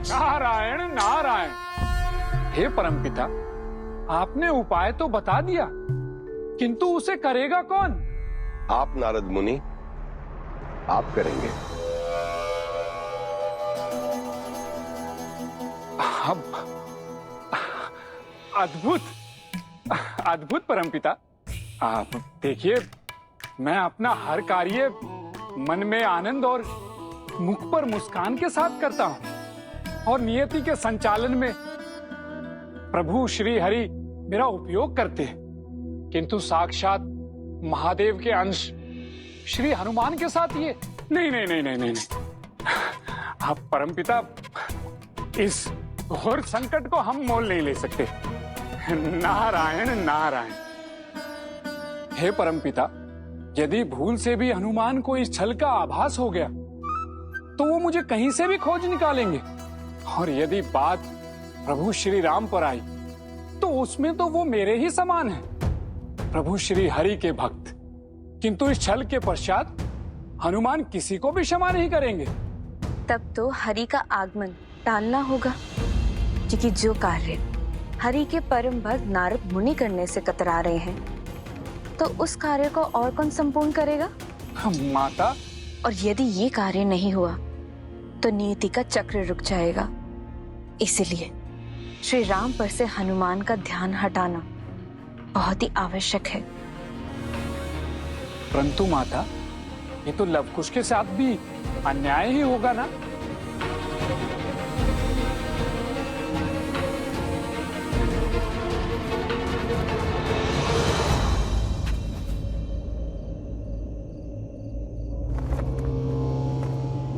नारायण नारायण। हे परमपिता, आपने उपाय तो बता दिया, किंतु उसे करेगा कौन? आप नारद मुनि, आप करेंगे। अब अद्भुत अद्भुत परमपिता। आप देखिए, मैं अपना हर कार्य मन में आनंद और मुख पर मुस्कान के साथ करता हूं, और नियति के संचालन में प्रभु श्री हरि मेरा उपयोग करते हैं, किंतु साक्षात महादेव के अंश श्री हनुमान के साथ ये नहीं नहीं नहीं नहीं नहीं, नहीं। आप परमपिता, इस घोर संकट को हम मोल नहीं ले सकते। नारायण नारायण। हे परमपिता, यदि भूल से भी हनुमान को इस छल का आभास हो गया तो वो मुझे कहीं से भी खोज निकालेंगे, और यदि बात प्रभु श्री राम पर आई तो उसमें तो वो मेरे ही समान है, प्रभु श्री हरि के भक्त। किंतु इस छल के पश्चात हनुमान किसी को भी क्षमा नहीं करेंगे। तब तो हरि का आगमन टालना होगा, क्योंकि जो कार्य हरि के परम भक्त नारद मुनि करने से कतरा रहे हैं, तो उस कार्य को और कौन संपूर्ण करेगा? माता। और यदि ये कार्य नहीं हुआ तो नियति का चक्र रुक जाएगा। इसलिए श्री राम पर से हनुमान का ध्यान हटाना बहुत ही आवश्यक है। परंतु माता, ये तो लवकुश के साथ भी अन्याय ही होगा ना?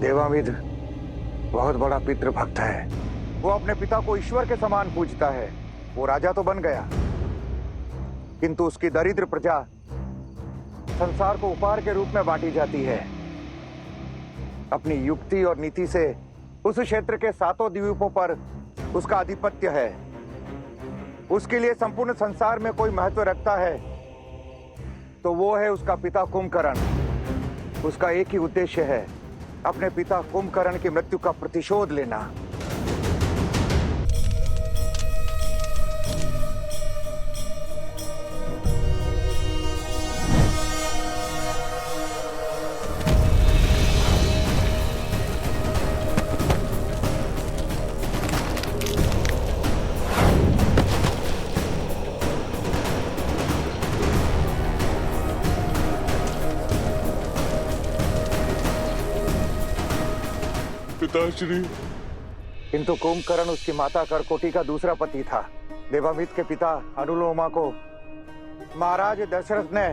देवामिद बहुत बड़ा पितृभक्त है। वो अपने पिता को ईश्वर के समान पूजता है। वो राजा तो बन गया, किंतु उसकी दरिद्र प्रजा संसार को उपहार के रूप में बांटी जाती है। अपनी युक्ति और नीति से उस क्षेत्र के 7 द्वीपों पर उसका आधिपत्य है। उसके लिए संपूर्ण संसार में कोई महत्व रखता है तो वो है उसका पिता कुंभकर्ण। उसका एक ही उद्देश्य है, अपने पिता कुंभकर्ण की मृत्यु का प्रतिशोध लेना। पिताश्री। किंतु कुंभकर्ण उसकी माता करकोटी का दूसरा पति था। देवामित के पिता अनुलोमा को महाराज दशरथ ने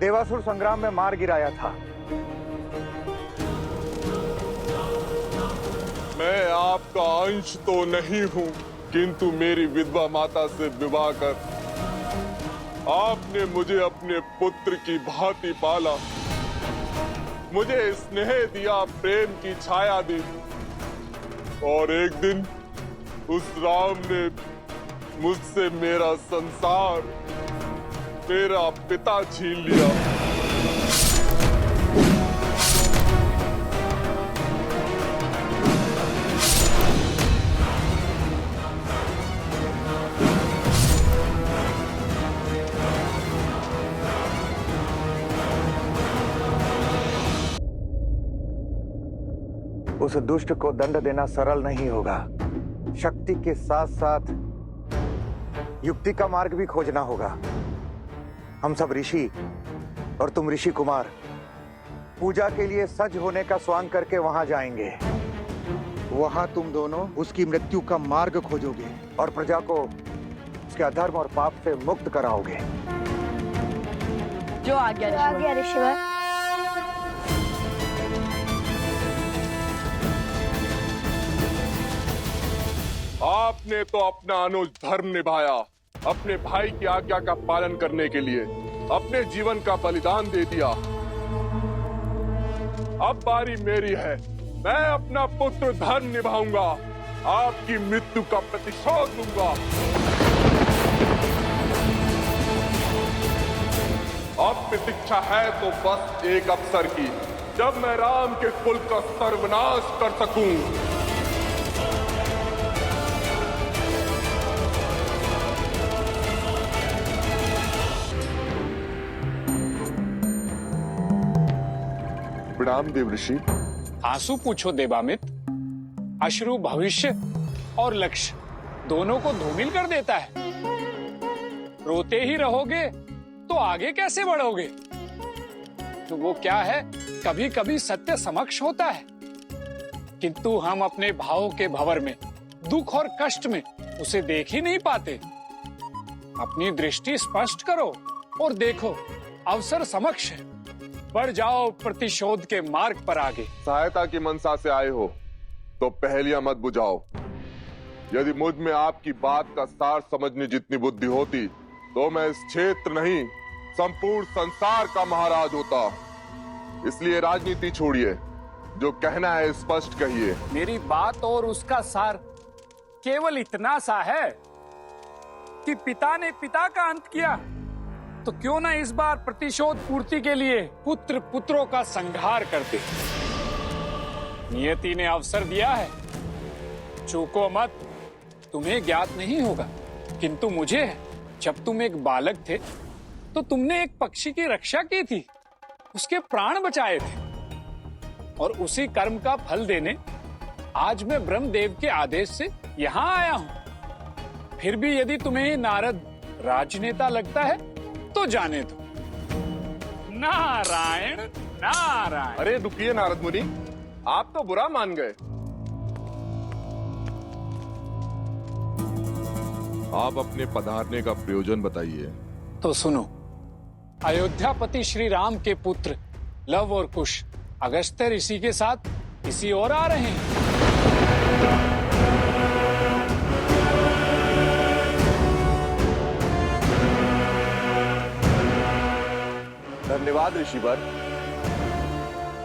देवासुर संग्राम में मार गिराया था। मैं आपका अंश तो नहीं हूँ, किंतु मेरी विधवा माता से विवाह कर आपने मुझे अपने पुत्र की भांति पाला, मुझे स्नेह दिया, प्रेम की छाया दी, और एक दिन उस राम ने मुझसे मेरा संसार, मेरा पिता छीन लिया। उस दुष्ट को दंड देना सरल नहीं होगा। शक्ति के साथ साथ युक्ति का मार्ग भी खोजना होगा। हम सब ऋषि और तुम ऋषि कुमार पूजा के लिए सज होने का स्वांग करके वहां जाएंगे। वहां तुम दोनों उसकी मृत्यु का मार्ग खोजोगे और प्रजा को उसके अधर्म और पाप से मुक्त कराओगे। जो आज्ञा ऋषिवर। आपने तो अपना अनुज धर्म निभाया, अपने भाई की आज्ञा का पालन करने के लिए अपने जीवन का बलिदान दे दिया। अब बारी मेरी है, मैं अपना पुत्र धर्म निभाऊंगा, आपकी मृत्यु का प्रतिशोध लूंगा। अब प्रतीक्षा है तो बस एक अवसर की, जब मैं राम के कुल का सर्वनाश कर सकूं। रामदेव ऋषि। आंसू पूछो देवामित। अश्रु भविष्य और लक्ष्य दोनों को धूमिल कर देता है। रोते ही रहोगे तो आगे कैसे बढ़ोगे? तो वो क्या है, कभी कभी सत्य समक्ष होता है, किंतु हम अपने भावों के भंवर में, दुख और कष्ट में उसे देख ही नहीं पाते। अपनी दृष्टि स्पष्ट करो और देखो, अवसर समक्ष है। बढ़ जाओ प्रतिशोध के मार्ग पर आगे। सहायता की मनसा से आए हो तो पहेलियां मत बुझाओ। यदि मुझ में आपकी बात का सार समझने जितनी बुद्धि होती तो मैं इस क्षेत्र नहीं, संपूर्ण संसार का महाराज होता। इसलिए राजनीति छोड़िए, जो कहना है स्पष्ट कहिए। मेरी बात और उसका सार केवल इतना सा है कि पिता ने पिता का अंत किया, तो क्यों ना इस बार प्रतिशोध पूर्ति के लिए पुत्र पुत्रों का संहार करते। नियति ने अवसर दिया है, चूको मत। तुम्हें ज्ञात नहीं होगा, किंतु मुझे है। जब तुम एक बालक थे तो तुमने एक पक्षी की रक्षा की थी, उसके प्राण बचाए थे, और उसी कर्म का फल देने आज मैं ब्रह्मदेव के आदेश से यहाँ आया हूँ। फिर भी यदि तुम्हें नारद राजनेता लगता है तो जाने दो। नारायण नारायण। अरे दुखिए नारद मुनि, आप तो बुरा मान गए। आप अपने पधारने का प्रयोजन बताइए। तो सुनो, अयोध्यापति श्री राम के पुत्र लव और कुश अगस्त्य ऋषि के साथ किसी और आ रहे हैं। धन्यवाद ऋषिवर,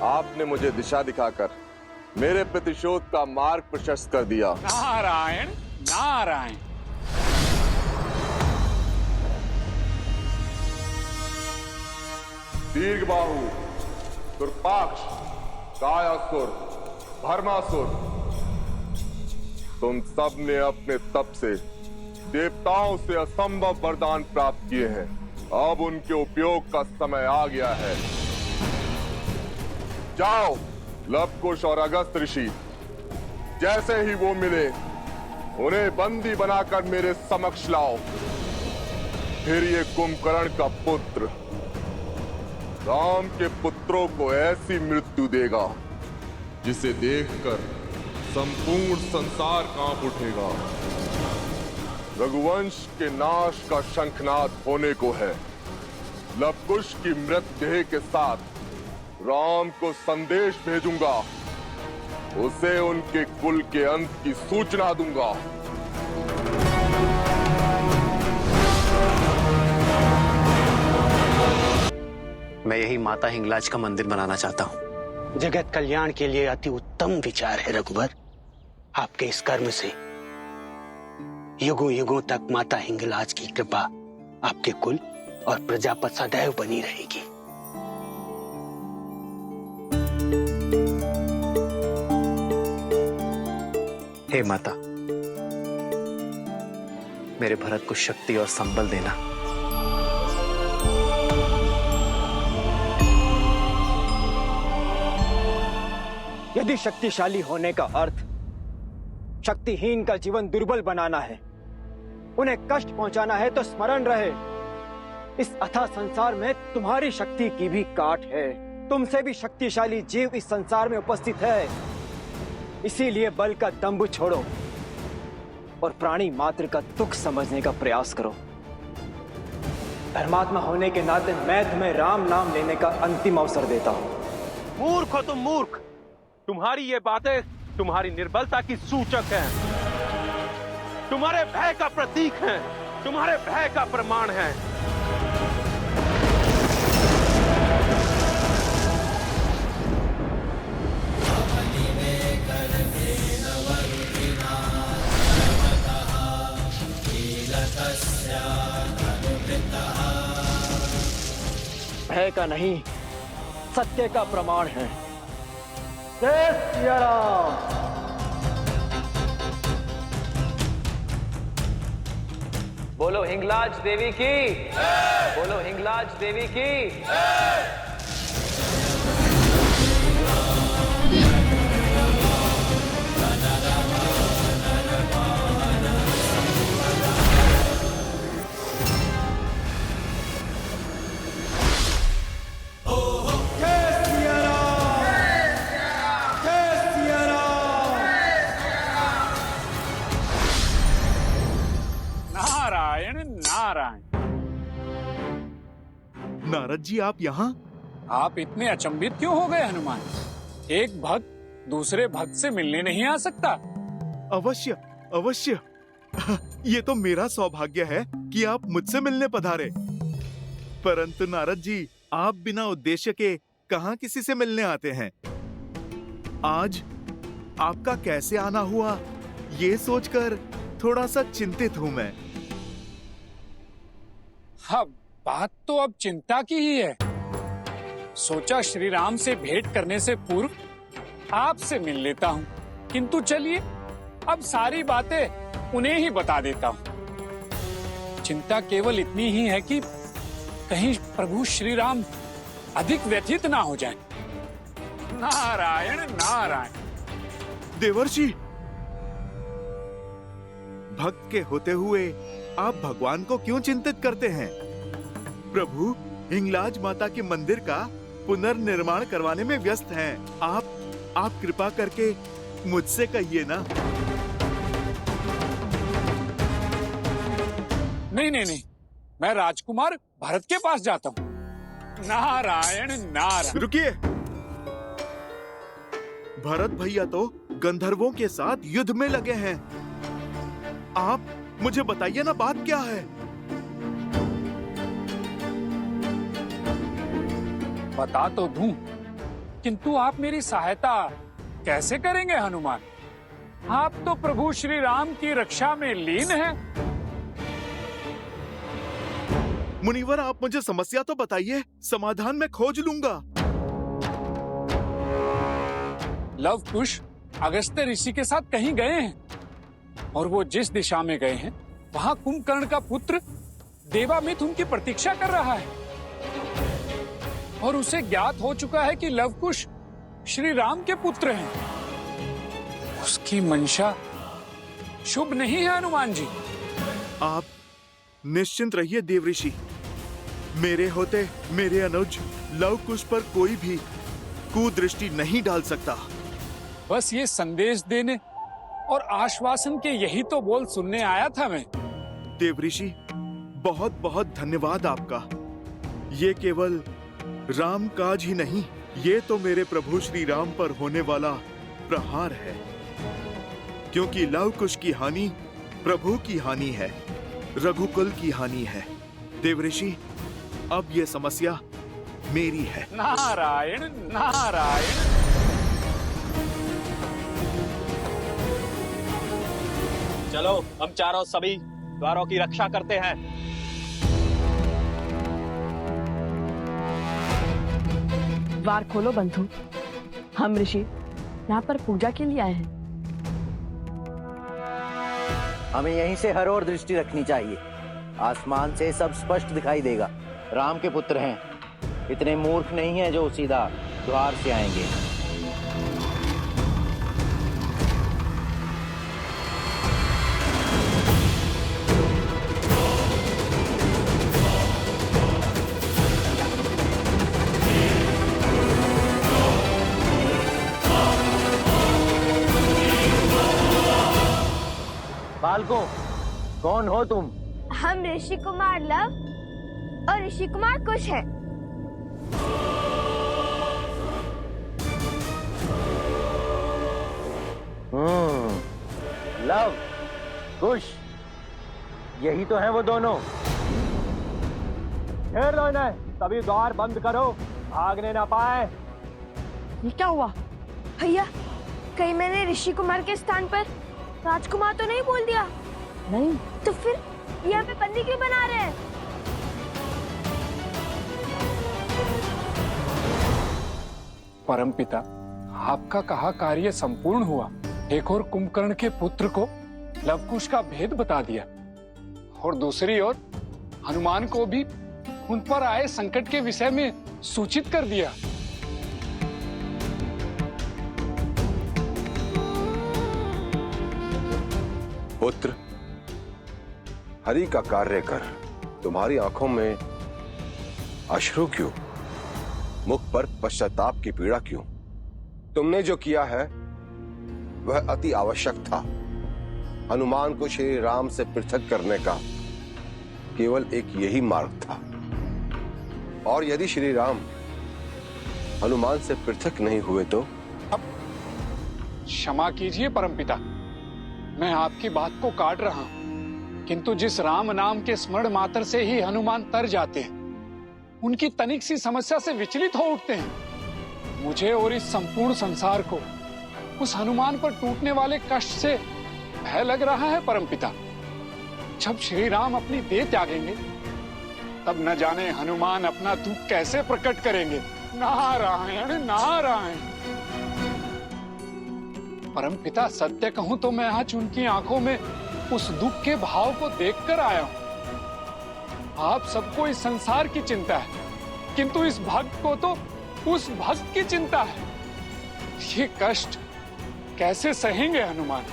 आपने मुझे दिशा दिखाकर मेरे प्रतिशोध का मार्ग प्रशस्त कर दिया। नारायण नारायण। दीर्घबाहु, दुर्पाक्ष, कायासुर, भर्मासुर, तुम सब ने अपने तप से देवताओं से असंभव वरदान प्राप्त किए हैं। अब उनके उपयोग का समय आ गया है। जाओ, लवकुश और अगस्त ऋषि, जैसे ही वो मिले उन्हें बंदी बनाकर मेरे समक्ष लाओ। फिर ये कुंभकर्ण का पुत्र राम के पुत्रों को ऐसी मृत्यु देगा जिसे देखकर संपूर्ण संसार कांप उठेगा। रघुवंश के नाश का शंखनाद होने को है। लवकुश की मृतदेह के साथ राम को संदेश भेजूंगा, उसे उनके कुल के अंत की सूचना दूंगा। मैं यही माता हिंगलाज का मंदिर बनाना चाहता हूँ। जगत कल्याण के लिए अति उत्तम विचार है रघुवर। आपके इस कर्म से युगों युगों तक माता हिंगलाज की कृपा आपके कुल और प्रजा पर सदैव बनी रहेगी। हे माता, मेरे भरत को शक्ति और संबल देना। यदि शक्तिशाली होने का अर्थ शक्तिहीन का जीवन दुर्बल बनाना है, उन्हें कष्ट पहुंचाना है, तो स्मरण रहे, इस अथाह संसार में तुम्हारी शक्ति की भी काट है। तुमसे भी शक्तिशाली जीव इस संसार में उपस्थित है। इसीलिए बल का दंभ छोड़ो और प्राणी मात्र का दुख समझने का प्रयास करो। धर्मात्मा होने के नाते मैं तुम्हें राम नाम लेने का अंतिम अवसर देता हूं। मूर्ख हो तुम, मूर्ख। तुम्हारी ये बातें तुम्हारी निर्बलता की सूचक हैं, तुम्हारे भय का प्रतीक हैं, तुम्हारे भय का प्रमाण है। भय का नहीं, सत्य का प्रमाण है। जय सिया राम। बोलो हिंगलाज देवी की, बोलो हिंगलाज देवी की। नारायण। नारद जी आप यहाँ? आप इतने अचंभित क्यों हो गए हनुमान? एक भक्त दूसरे भक्त से मिलने नहीं आ सकता? अवश्य अवश्य। ये तो मेरा सौभाग्य है कि आप मुझसे मिलने पधारे। परंतु नारद जी, आप बिना उद्देश्य के कहाँ किसी से मिलने आते हैं? आज आपका कैसे आना हुआ, ये सोचकर थोड़ा सा चिंतित हूँ मैं। हाँ, बात तो अब चिंता की ही है। सोचा श्री राम से भेंट करने से पूर्व आपसे मिल लेता हूँ, किंतु चलिए अब सारी बातें उन्हें ही बता देता हूँ। चिंता केवल इतनी ही है कि कहीं प्रभु श्री राम अधिक व्यथित ना हो जाएं। नारायण नारायण। देवर्षि, भक्त के होते हुए आप भगवान को क्यों चिंतित करते हैं? प्रभु हिंगलाज माता के मंदिर का पुनर्निर्माण करवाने में व्यस्त हैं। आप कृपा करके मुझसे कहिए ना। नहीं, मैं राजकुमार भरत के पास जाता हूँ। नारायण नारायण। रुकिए, भरत भैया तो गंधर्वों के साथ युद्ध में लगे हैं। आप मुझे बताइए ना, बात क्या है? बता तो दूं, किंतु आप मेरी सहायता कैसे करेंगे हनुमान? आप तो प्रभु श्री राम की रक्षा में लीन हैं। मुनिवर, आप मुझे समस्या तो बताइए, समाधान मैं खोज लूंगा। लव कुश अगस्त्य ऋषि के साथ कहीं गए हैं, और वो जिस दिशा में गए हैं वहां कुंभकर्ण का पुत्र देवामित उनकी प्रतीक्षा कर रहा है, और उसे ज्ञात हो चुका है कि लव कुश श्री राम के पुत्र हैं। उसकी मंशा शुभ नहीं है हनुमान जी। आप निश्चिंत रहिए देवऋषि। मेरे होते मेरे अनुज लव कुश पर कोई भी कुदृष्टि नहीं डाल सकता। बस ये संदेश देने और आश्वासन के यही तो बोल सुनने आया था मैं। देवऋषि, बहुत बहुत धन्यवाद आपका। ये केवल राम काज ही नहीं, ये तो मेरे प्रभु श्री राम पर होने वाला प्रहार है, क्योंकि लव कुश की हानि प्रभु की हानि है, रघुकुल की हानि है। देवऋषि, अब ये समस्या मेरी है। नारायण नारायण। चलो हम चारों सभी द्वारों की रक्षा करते हैं। द्वार खोलो बंधु, हम ऋषि यहाँ पर पूजा के लिए आए हैं। हमें यहीं से हर ओर दृष्टि रखनी चाहिए। आसमान से सब स्पष्ट दिखाई देगा। राम के पुत्र हैं, इतने मूर्ख नहीं हैं जो सीधा द्वार से आएंगे। बालकों, कौन हो तुम? हम ऋषि कुमार लव और ऋषि कुमार कुश हैं। लव, कुश, यही तो हैं वो दोनों। घेर लो इन्हें, सभी द्वार बंद करो, भागने ना पाए। ये क्या हुआ? भैया, कहीं मैंने ऋषि कुमार के स्थान पर राजकुमार तो नहीं बोल दिया? नहीं। तो फिर ये हमें बंदी क्यों बना रहे हैं? परमपिता, आपका कहा कार्य संपूर्ण हुआ। एक और कुंभकर्ण के पुत्र को लवकुश का भेद बता दिया, और दूसरी ओर हनुमान को भी उन पर आए संकट के विषय में सूचित कर दिया। पुत्र, हरि का कार्य कर। तुम्हारी आंखों में अश्रु क्यों? मुख पर पश्चाताप की पीड़ा क्यों? तुमने जो किया है वह अति आवश्यक था। हनुमान को श्री राम से पृथक करने का केवल एक यही मार्ग था, और यदि श्री राम हनुमान से पृथक नहीं हुए तो? क्षमा कीजिए परमपिता, मैं आपकी बात को काट रहा हूं, किंतु जिस राम नाम के स्मरण मात्र से ही हनुमान तर जाते हैं, उनकी तनिक सी समस्या से विचलित हो उठते हैं। मुझे और इस संपूर्ण संसार को उस हनुमान पर टूटने वाले कष्ट से भय लग रहा है परमपिता। जब श्री राम अपनी देह त्यागेंगे, तब न जाने हनुमान अपना दुख कैसे प्रकट करेंगे। नारायण नारायण। परमपिता, सत्य कहूं तो मैं आज उनकी आंखों में उस दुख के भाव को देखकर आया हूं। आप सबको इस संसार की चिंता है, किंतु इस भक्त को तो उस भक्त की चिंता है। ये कष्ट कैसे सहेंगे हनुमान?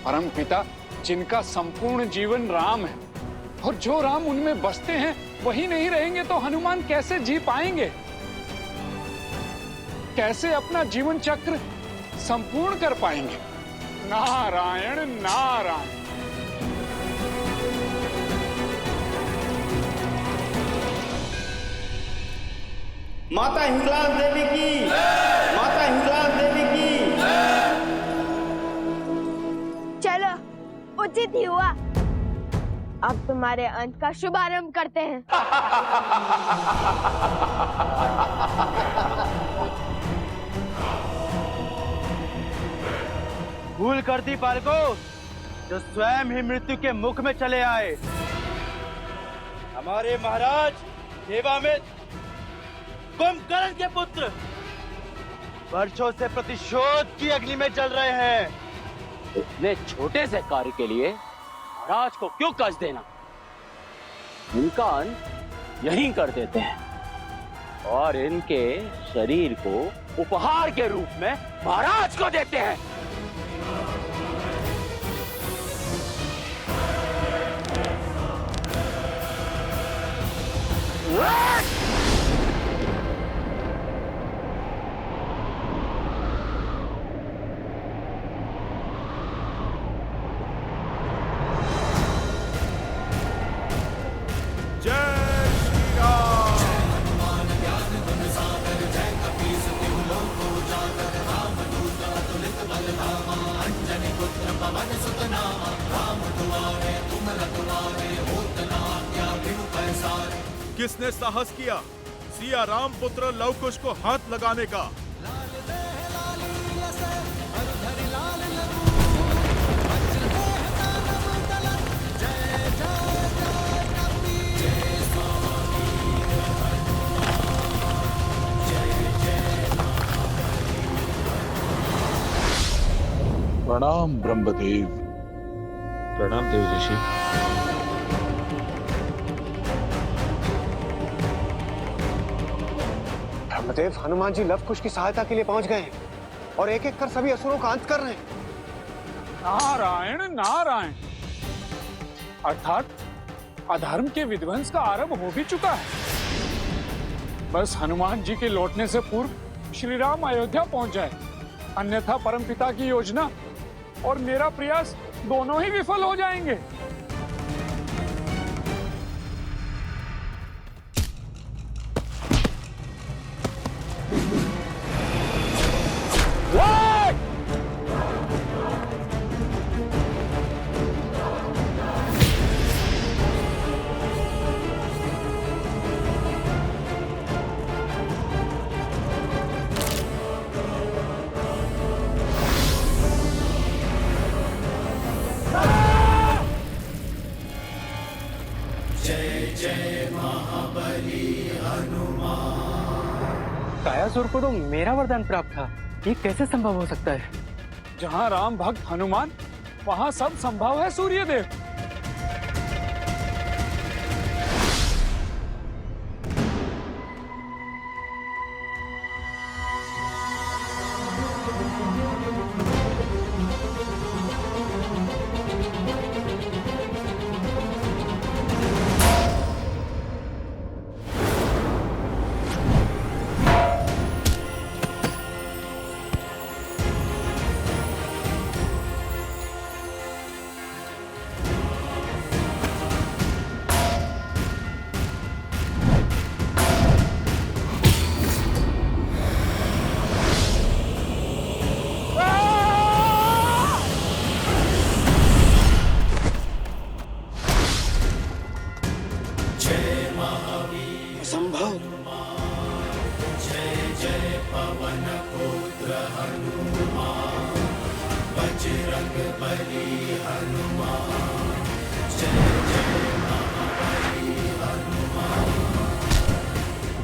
परमपिता, जिनका संपूर्ण जीवन राम है, और जो राम उनमें बसते हैं वही नहीं रहेंगे तो हनुमान कैसे जी पाएंगे? कैसे अपना जीवन चक्र संपूर्ण कर पाएंगे? नारायण नारायण। माता हिंगलाज देवी की, माता हिंगलाज देवी की। चलो, उचित ही हुआ। अब तुम्हारे अंत का शुभारंभ करते हैं। भूल कर दी बालको, जो स्वयं ही मृत्यु के मुख में चले आए। हमारे महाराज देवामित कुंभकर्ण के पुत्र वर्षों से प्रतिशोध की अग्नि में जल रहे हैं। इतने छोटे से कार्य के लिए महाराज को क्यों कष्ट देना? इनका अंत यहीं कर देते हैं और इनके शरीर को उपहार के रूप में महाराज को देते हैं। किसने साहस किया सिया राम पुत्र लव कुश को हाथ लगाने का? प्रणाम ब्रह्मदेव। प्रणाम देव ऋषि। ब्रह्मदेव, हनुमान जी लव कुश की सहायता के लिए पहुंच गए हैं और एक एक कर सभी असुरों का अंत कर रहे हैं। नारायण नारायण। अर्थात अधर्म के विध्वंस का आरंभ हो भी चुका है। बस हनुमान जी के लौटने से पूर्व श्री राम अयोध्या पहुंच जाए, अन्यथा परमपिता की योजना और मेरा प्रयास दोनों ही विफल हो जाएंगे। कायासुर को तो मेरा वरदान प्राप्त था, ये कैसे संभव हो सकता है? जहां राम भक्त हनुमान, वहां सब संभव है सूर्यदेव।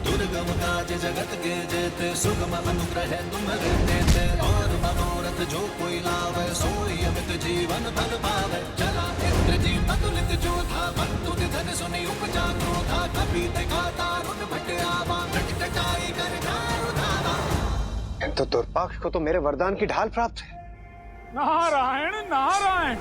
दुर्गम काज जगत के जेते सुगम अनुग्रह तुम देते और मनोरथ जो कोई लावे सोई अमित जीवन फल पावे चला इंद्रजीत अतुलित जो था बंधु निधन सुनी उपजा क्रोधा कपि देखा तारुण भट आवा टटकाई कर दारु धावा। तो दुर्पाक्ष को तो मेरे वरदान की ढाल प्राप्त है। नारायण नारायण।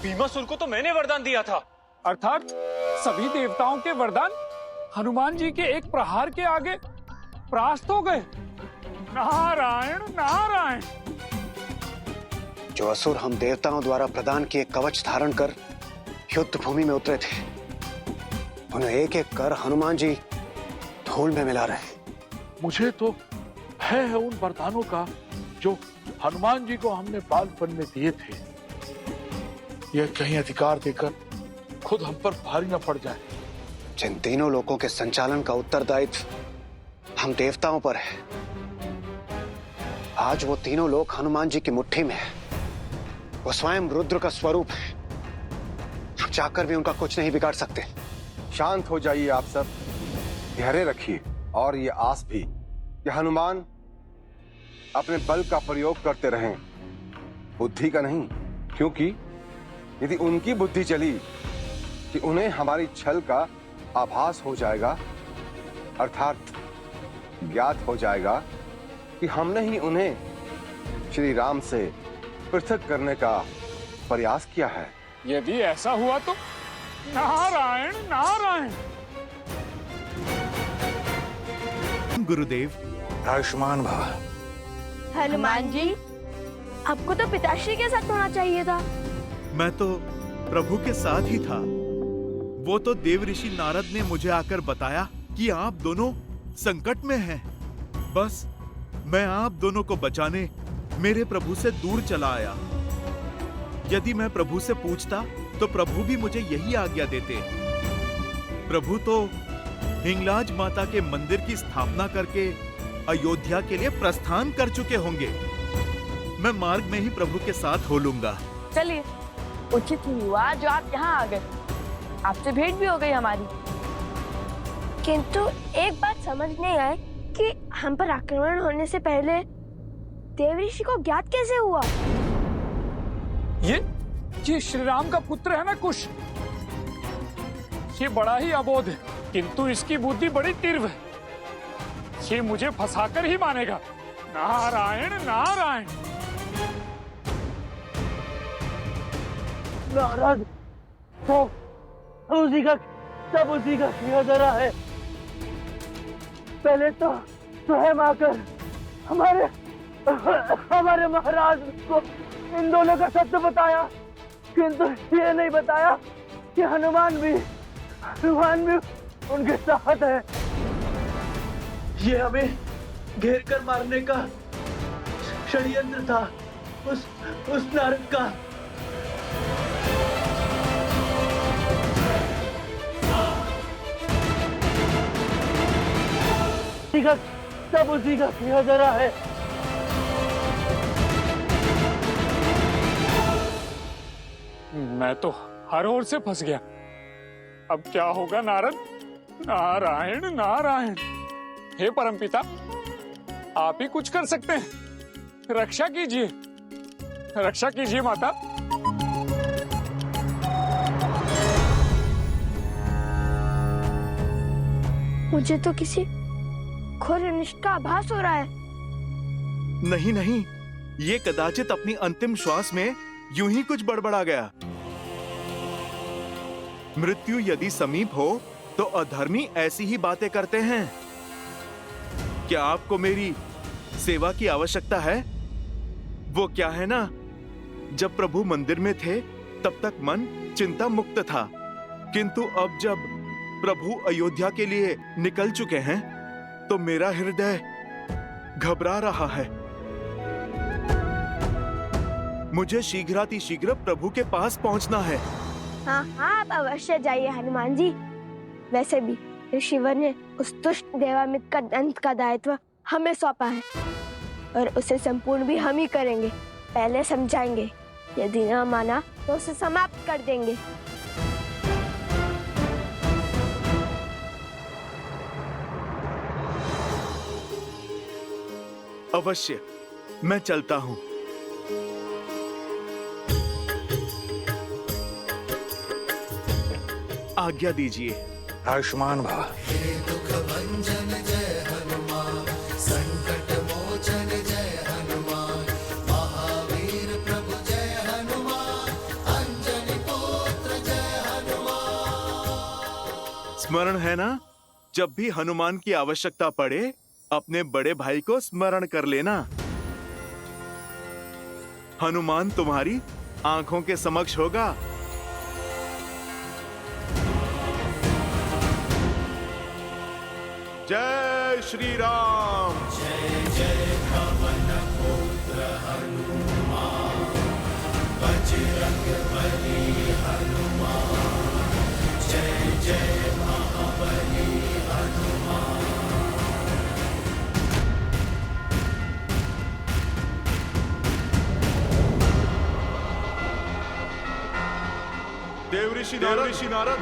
भीमासुर को तो मैंने वरदान दिया था। अर्थात सभी देवताओं के वरदान हनुमान जी के एक प्रहार के आगे परास्त हो गए। नारायण नारायण। जो असुर हम देवताओं द्वारा प्रदान किए कवच धारण कर युद्ध भूमि में उतरे थे, उन्हें एक एक कर हनुमान जी धूल में मिला रहे। मुझे तो है उन वरदानों का जो हनुमान जी को हमने बालपन में दिए थे। यह कहीं अधिकार देकर खुद हम पर भारी न पड़ जाए। जिन तीनों लोकों के संचालन का उत्तरदायित्व हम देवताओं पर है, आज वो तीनों लोक हनुमान जी की मुट्ठी में है। वो स्वयं रुद्र का स्वरूप है। हम चाहकर भी उनका कुछ नहीं बिगाड़ सकते। शांत हो जाइए आप सब, धैर्य रखिए और ये आस भी कि हनुमान अपने बल का प्रयोग करते रहें, बुद्धि का नहीं। क्योंकि यदि उनकी बुद्धि चली कि उन्हें हमारी छल का आभास हो जाएगा, अर्थात ज्ञात हो जाएगा कि हमने ही उन्हें श्री राम से पृथक करने का प्रयास किया है। यदि ऐसा हुआ तो नारायण नारायण। गुरुदेव आयुष्मान भव। हनुमान जी, आपको तो पिताश्री के साथ होना चाहिए था। मैं तो प्रभु के साथ ही था। वो तो देव ऋषि नारद ने मुझे आकर बताया कि आप दोनों संकट में हैं। बस मैं आप दोनों को बचाने मेरे प्रभु से दूर चला आया। यदि मैं प्रभु से पूछता तो प्रभु भी मुझे यही आज्ञा देते। प्रभु तो हिंगलाज माता के मंदिर की स्थापना करके अयोध्या के लिए प्रस्थान कर चुके होंगे। मैं मार्ग में ही प्रभु के साथ हो लूंगा। चलिए, उचित ही हुआ जो आप यहाँ आ गए। आपसे भेंट भी हो गई हमारी। किंतु एक बात समझ नहीं आई कि हम पर आक्रमण होने से पहले देव ऋषि को ज्ञात कैसे हुआ? ये श्री राम का पुत्र है ना कुश। ये बड़ा ही अबोध है, किंतु इसकी बुद्धि बड़ी तीव्र है। ये मुझे फंसाकर ही मानेगा। नारायण नारायण। नारद, उसी का सब उसी का किया जा रहा है। पहले तो स्वयं आकर हमारे महाराज को इन दोनों का सत्य बताया, किंतु ये नहीं बताया कि हनुमान भी उनके साथ है। ये हमें घेर कर मारने का षड्यंत्र था उस नारद का। सब उसी का किया जा रहा है। मैं तो हर ओर से फंस गया। अब क्या होगा नारद? नारायण नारायण। हे परमपिता, आप ही कुछ कर सकते हैं। रक्षा कीजिए, रक्षा कीजिए माता। मुझे तो किसी घोर अनिष्ट का आभास हो रहा है। नहीं नहीं, ये कदाचित अपनी अंतिम श्वास में यूं ही कुछ बड़बड़ा गया। मृत्यु यदि समीप हो तो अधर्मी ऐसी ही बातें करते हैं। क्या आपको मेरी सेवा की आवश्यकता है? वो क्या है ना, जब प्रभु मंदिर में थे तब तक मन चिंता मुक्त था, किंतु अब जब प्रभु अयोध्या के लिए निकल चुके हैं तो मेरा हृदय घबरा रहा है। मुझे शीघ्रातिशीघ्र प्रभु के पास पहुंचना है। हाँ हाँ, आप अवश्य जाइए हनुमान जी। वैसे भी ऋषिवर ने उस दुष्ट देवामित्र का दंत का दायित्व हमें सौंपा है और उसे संपूर्ण भी हम ही करेंगे। पहले समझाएंगे, यदि न माना तो उसे समाप्त कर देंगे। अवश्य, मैं चलता हूं। आज्ञा दीजिए। आयुष्मान भव। दुख भंजन जय हनुमान, संकट मोचन जय हनुमान, महावीर प्रभु जय हनुमान, अंजनी पुत्र जय हनुमान। स्मरण है ना, जब भी हनुमान की आवश्यकता पड़े अपने बड़े भाई को स्मरण कर लेना। हनुमान तुम्हारी आंखों के समक्ष होगा। जय श्री राम। जय जय पवन पुत्र हनुमान, बजरंग बली हनुमान, जय जय महाबली हनुमान। देव ऋषि नारद।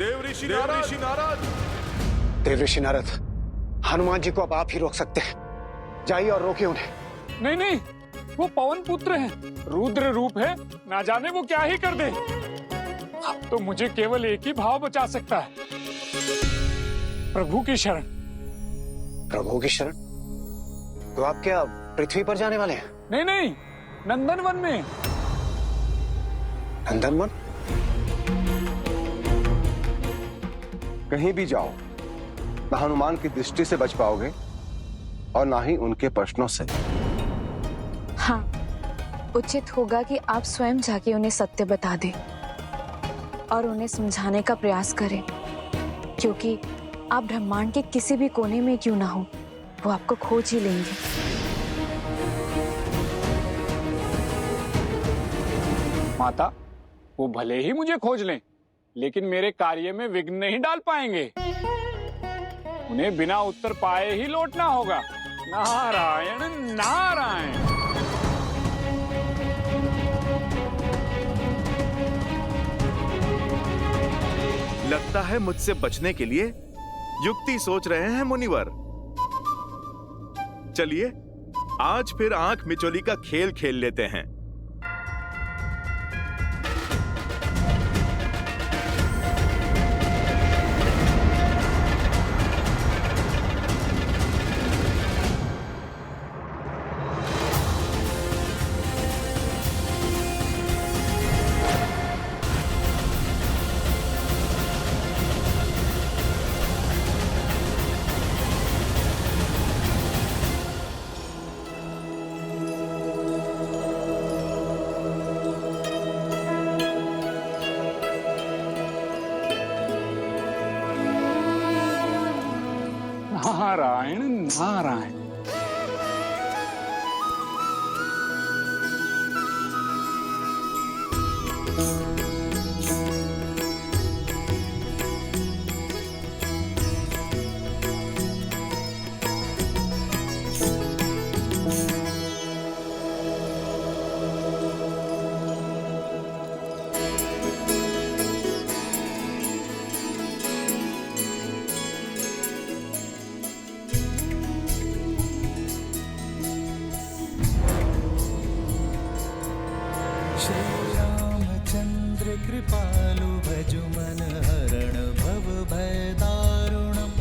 देव ऋषि नारद। देव ऋषि नारद, हनुमान जी को अब आप ही रोक सकते हैं। जाइए और रोकिए उन्हें। नहीं नहीं, वो पवन पुत्र हैं, रुद्र रूप है, ना जाने वो क्या ही कर दे। अब तो मुझे केवल एक ही भाव बचा सकता है, प्रभु की शरण। प्रभु की शरण? तो आप क्या पृथ्वी पर जाने वाले हैं? नहीं नहीं, नंदनवन में। नंदनवन? कहीं भी जाओ, ना हनुमान की दृष्टि से बच पाओगे और ना ही उनके प्रश्नों से। हाँ, उचित होगा कि आप स्वयं जाके उन्हें सत्य बता दें और उन्हें समझाने का प्रयास करें, क्योंकि आप ब्रह्मांड के किसी भी कोने में क्यों ना हो, वो आपको खोज ही लेंगे। माता, वो भले ही मुझे खोज लें, लेकिन मेरे कार्य में विघ्न नहीं डाल पाएंगे। उन्हें बिना उत्तर पाए ही लौटना होगा। नारायण नारायण। लगता है मुझसे बचने के लिए युक्ति सोच रहे हैं मुनिवर। चलिए आज फिर आंख मिचोली का खेल खेल लेते हैं। नारायण नारायण। श्रीरामचंद्र कृपालु भजु मन हरण भव भय दारुणम,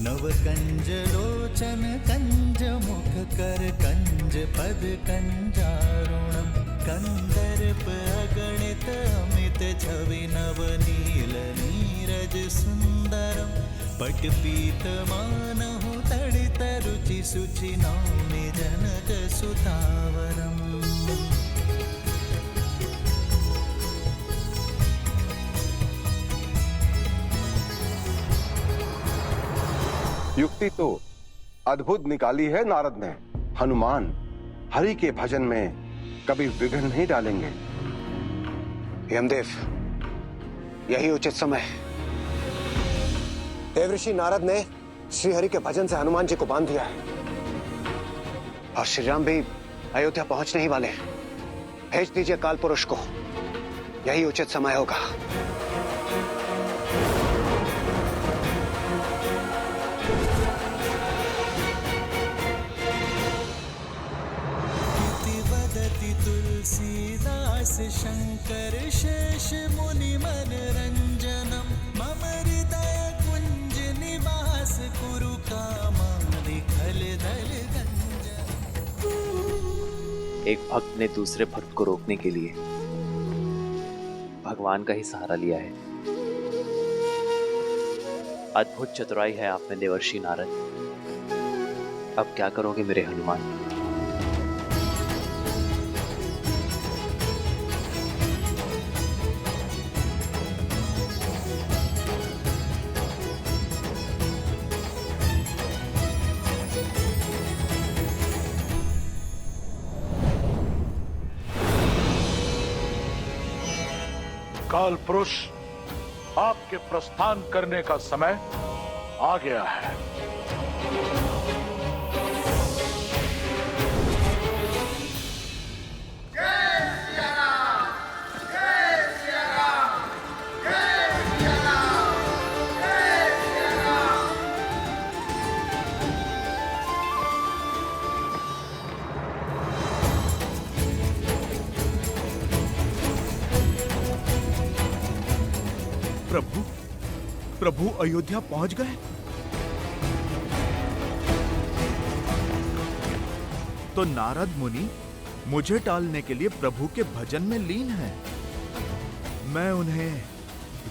नव कंज लोचन लोचन कंज मुख कर कंज पद कंजारुणम कंदर्प अगणित अमित छवि नव नील नीरज सुंदरम पट पीत मानहु तड़ित रुचि सुचि नौमि जनक सुतावरम। युक्ति तो अद्भुत निकाली है नारद ने। हनुमान हरि के भजन में कभी विघ्न नहीं डालेंगे। यमदेव, यही उचित समय है। देवऋषि नारद ने श्रीहरि के भजन से हनुमान जी को बांध दिया है और श्री राम भी अयोध्या पहुंचने ही वाले हैं। भेज दीजिए काल पुरुष को, यही उचित समय होगा। तुलसीदास शंकर शेष मुनि मन रंजनम मम हृदय कुंज निवास कुरु कामानि खल दल गंजन। एक भक्त ने दूसरे भक्त को रोकने के लिए भगवान का ही सहारा लिया है। अद्भुत चतुराई है आप में देवर्षि नारद। अब क्या करोगे मेरे हनुमान? काल पुरुष, आपके प्रस्थान करने का समय आ गया है। प्रभु, प्रभु अयोध्या पहुंच गए? तो नारद मुनि मुझे टालने के लिए प्रभु के भजन में लीन हैं। मैं उन्हें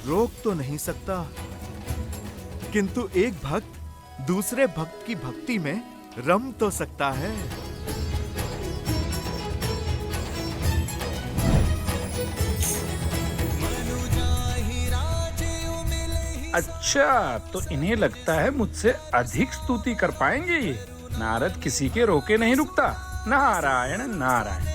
रोक तो नहीं सकता, किंतु एक भक्त दूसरे भक्त की भक्ति में रम तो सकता है। अच्छा, तो इन्हें लगता है मुझसे अधिक स्तुति कर पाएंगे ये। नारद किसी के रोके नहीं रुकता। नारायण नारायण।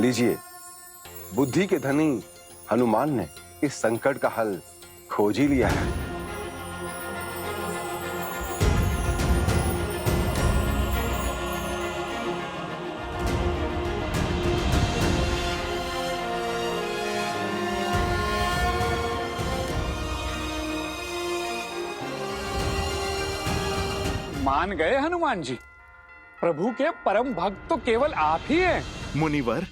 लीजिए, बुद्धि के धनी हनुमान ने इस संकट का हल खोज ही लिया है। मान गए हनुमान जी? प्रभु के परम भक्त तो केवल आप ही हैं। मुनिवर,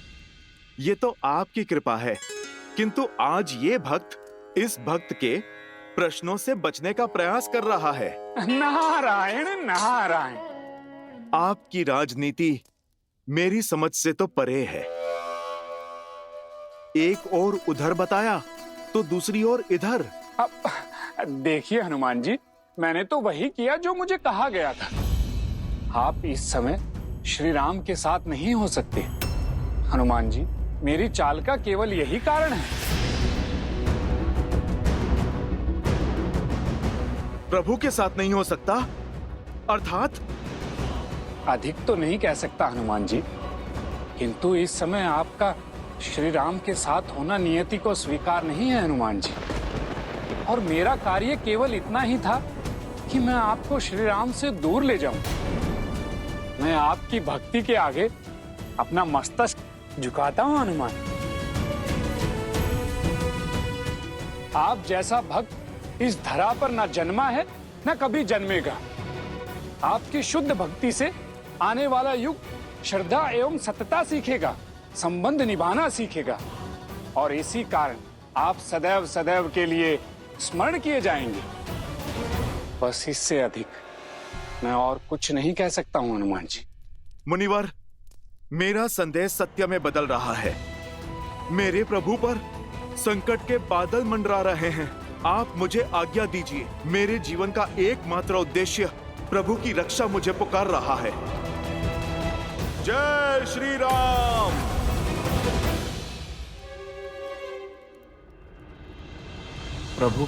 ये तो आपकी कृपा है, किंतु आज ये भक्त इस भक्त के प्रश्नों से बचने का प्रयास कर रहा है। नारायण नारायण। आपकी राजनीति मेरी समझ से तो परे है। एक ओर उधर बताया तो दूसरी ओर इधर। देखिए हनुमान जी, मैंने तो वही किया जो मुझे कहा गया था। आप इस समय श्री राम के साथ नहीं हो सकते। हनुमान जी, मेरी चाल का केवल यही कारण है। प्रभु के साथ नहीं हो सकता अर्थात? अधिक तो नहीं कह सकता हनुमान जी, किंतु इस समय आपका श्री राम के साथ होना नियति को स्वीकार नहीं है हनुमान जी। और मेरा कार्य केवल इतना ही था कि मैं आपको श्री राम से दूर ले जाऊं। मैं आपकी भक्ति के आगे अपना मस्तक झुकाता हूं हनुमान। आप जैसा भक्त इस धरा पर न जन्मा है न कभी जन्मेगा। आपकी शुद्ध भक्ति से आने वाला युग श्रद्धा एवं सतता सीखेगा, संबंध निभाना सीखेगा, और इसी कारण आप सदैव सदैव के लिए स्मरण किए जाएंगे। बस इससे अधिक मैं और कुछ नहीं कह सकता हूं हनुमान जी। मुनिवर, मेरा संदेह सत्य में बदल रहा है। मेरे प्रभु पर संकट के बादल मंडरा रहे हैं। आप मुझे आज्ञा दीजिए। मेरे जीवन का एकमात्र उद्देश्य प्रभु की रक्षा मुझे पुकार रहा है। जय श्री राम। प्रभु,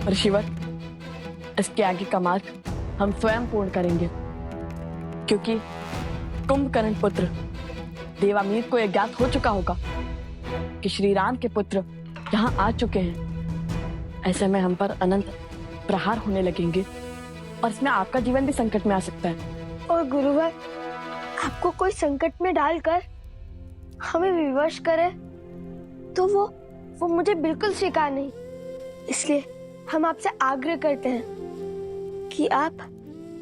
ऋषिवर, इसके आगे का मार्ग हम स्वयं पूर्ण करेंगे, क्योंकि कुंभकर्ण पुत्र देवामीर को यह ज्ञात हो चुका होगा कि श्री राम के पुत्र यहाँ आ चुके हैं। ऐसे में हम पर अनंत प्रहार होने लगेंगे और इसमें आपका जीवन भी संकट में आ सकता है। और गुरुवर, आपको कोई संकट में डालकर हमें विवश करे तो वो मुझे बिल्कुल स्वीकार नहीं। इसलिए हम आपसे आग्रह करते हैं कि आप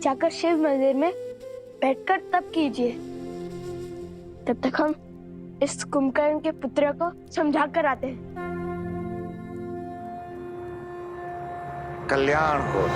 जाकर शिव मंदिर में बैठकर तप कीजिए। तब तक हम इस कुंभकर्ण के पुत्र को समझा कर आते हैं। कल्याण हो।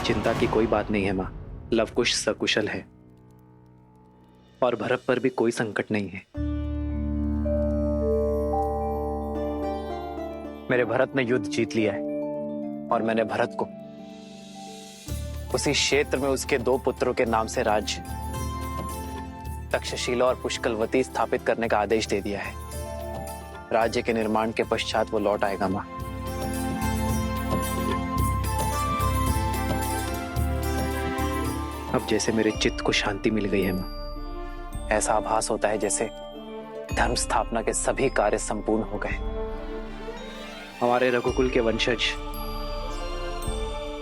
चिंता की कोई बात नहीं है मां। लवकुश सकुशल है और भरत पर भी कोई संकट नहीं है। मेरे भरत ने युद्ध जीत लिया है और मैंने भरत को उसी क्षेत्र में उसके 2 पुत्रों के नाम से राज्य तक्षशिला और पुष्कलवती स्थापित करने का आदेश दे दिया है। राज्य के निर्माण के पश्चात वो लौट आएगा मां। अब जैसे मेरे चित्त को शांति मिल गई है मां। ऐसा आभास होता है जैसे धर्म स्थापना के सभी कार्य संपूर्ण हो गए। हमारे रघुकुल के वंशज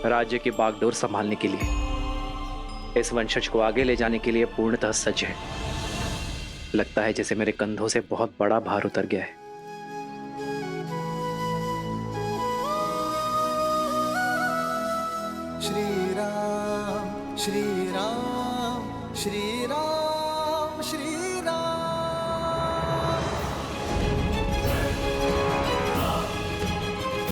राज्य की बागडोर संभालने के लिए, इस वंशज को आगे ले जाने के लिए पूर्णतः सज्ज है। लगता है जैसे मेरे कंधों से बहुत बड़ा भार उतर गया है। श्री राम श्री राम श्री राम श्री